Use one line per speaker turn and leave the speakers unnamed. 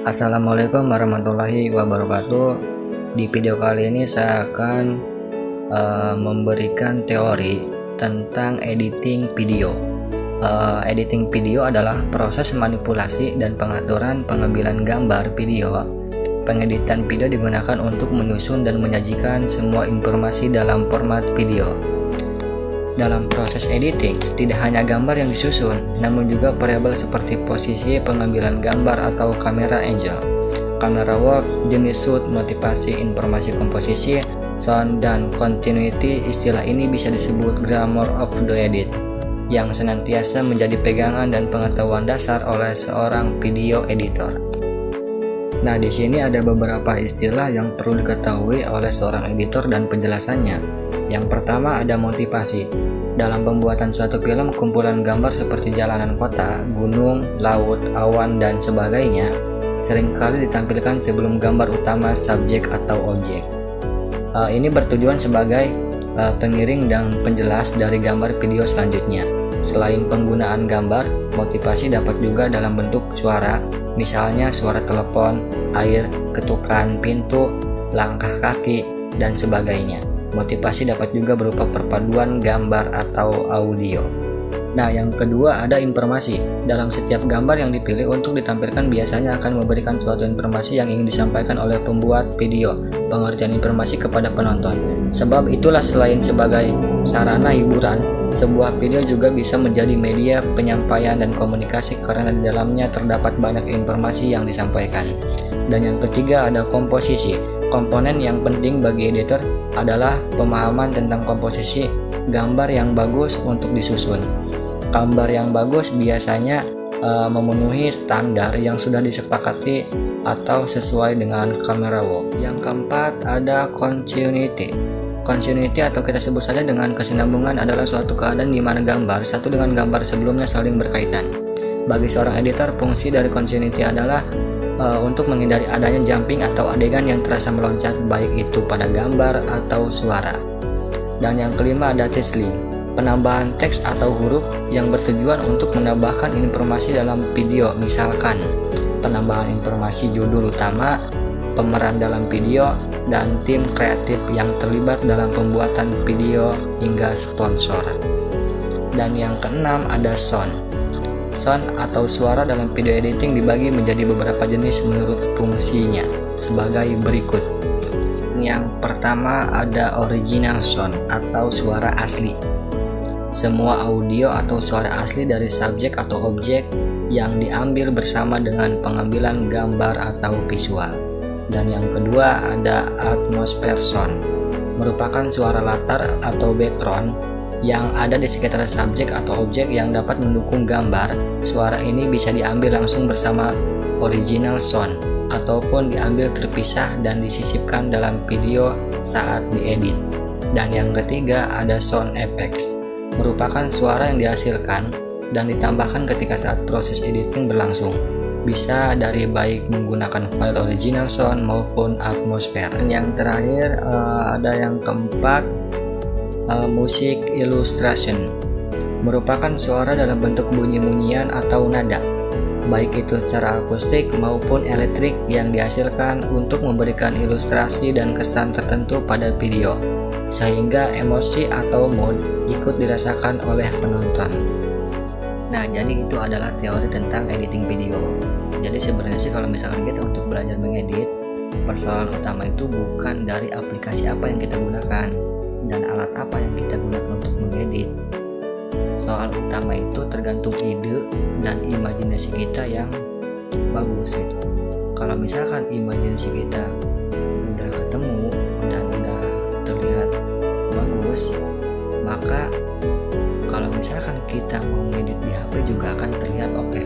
Assalamualaikum warahmatullahi wabarakatuh. Di video kali ini saya akan memberikan teori tentang editing video. Editing video adalah proses manipulasi dan pengaturan pengambilan gambar video. Pengeditan video digunakan untuk menyusun dan menyajikan semua informasi dalam format video. Dalam proses editing, tidak hanya gambar yang disusun, namun juga variabel seperti posisi pengambilan gambar atau kamera angle, kamera work, jenis shoot, motivasi, informasi komposisi, sound, dan continuity. Istilah ini bisa disebut grammar of the edit, yang senantiasa menjadi pegangan dan pengetahuan dasar oleh seorang video editor. Nah, di sini ada beberapa istilah yang perlu diketahui oleh seorang editor dan penjelasannya. Yang pertama ada motivasi. Dalam pembuatan suatu film, kumpulan gambar seperti jalanan kota, gunung, laut, awan, dan sebagainya seringkali ditampilkan sebelum gambar utama, subjek, atau objek. Ini bertujuan sebagai pengiring dan penjelas dari gambar video selanjutnya. Selain penggunaan gambar, motivasi dapat juga dalam bentuk suara, misalnya suara telepon, air, ketukan pintu, langkah kaki, dan sebagainya. Motivasi dapat juga berupa perpaduan gambar atau audio. Nah, yang kedua ada informasi. Dalam setiap gambar yang dipilih untuk ditampilkan biasanya akan memberikan suatu informasi yang ingin disampaikan oleh pembuat video, pengertian informasi kepada penonton. Sebab itulah selain sebagai sarana hiburan, sebuah video juga bisa menjadi media penyampaian dan komunikasi karena di dalamnya terdapat banyak informasi yang disampaikan. Dan yang ketiga ada komposisi. Komponen yang penting bagi editor adalah pemahaman tentang komposisi gambar yang bagus untuk disusun. Gambar yang bagus biasanya memenuhi standar yang sudah disepakati atau sesuai dengan kamera raw. Yang keempat ada continuity. Continuity atau kita sebut saja dengan kesinambungan adalah suatu keadaan di mana gambar satu dengan gambar sebelumnya saling berkaitan. Bagi seorang editor, fungsi dari continuity adalah untuk menghindari adanya jumping atau adegan yang terasa meloncat, baik itu pada gambar atau suara. Dan yang kelima ada text link, penambahan teks atau huruf yang bertujuan untuk menambahkan informasi dalam video, misalkan penambahan informasi judul utama, pemeran dalam video, dan tim kreatif yang terlibat dalam pembuatan video hingga sponsor. Dan yang keenam ada sound. Sound atau suara dalam video editing dibagi menjadi beberapa jenis menurut fungsinya sebagai berikut. Yang pertama ada original sound atau suara asli. Semua audio atau suara asli dari subjek atau objek yang diambil bersama dengan pengambilan gambar atau visual. Dan yang kedua ada atmosphere sound, merupakan suara latar atau background yang ada di sekitar subjek atau objek yang dapat mendukung gambar. Suara ini bisa diambil langsung bersama original sound ataupun diambil terpisah dan disisipkan dalam video saat diedit. Dan yang ketiga ada sound effects, merupakan suara yang dihasilkan dan ditambahkan ketika saat proses editing berlangsung. Bisa dari baik menggunakan file original sound maupun atmosphere. Dan yang terakhir ada yang keempat, musik illustration, merupakan suara dalam bentuk bunyi-bunyian atau nada, baik itu secara akustik maupun elektrik yang dihasilkan untuk memberikan ilustrasi dan kesan tertentu pada video, sehingga emosi atau mood ikut dirasakan oleh penonton. Nah, jadi itu adalah teori tentang editing video. Jadi sebenarnya sih kalau misalkan kita untuk belajar mengedit, persoalan utama itu bukan dari aplikasi apa yang kita gunakan dan alat apa yang kita gunakan untuk mengedit. Soal utama itu tergantung ide dan imajinasi kita yang bagus gitu. Kalau misalkan imajinasi kita udah ketemu dan udah terlihat bagus, maka kalau misalkan kita mau ngedit di HP juga akan terlihat oke.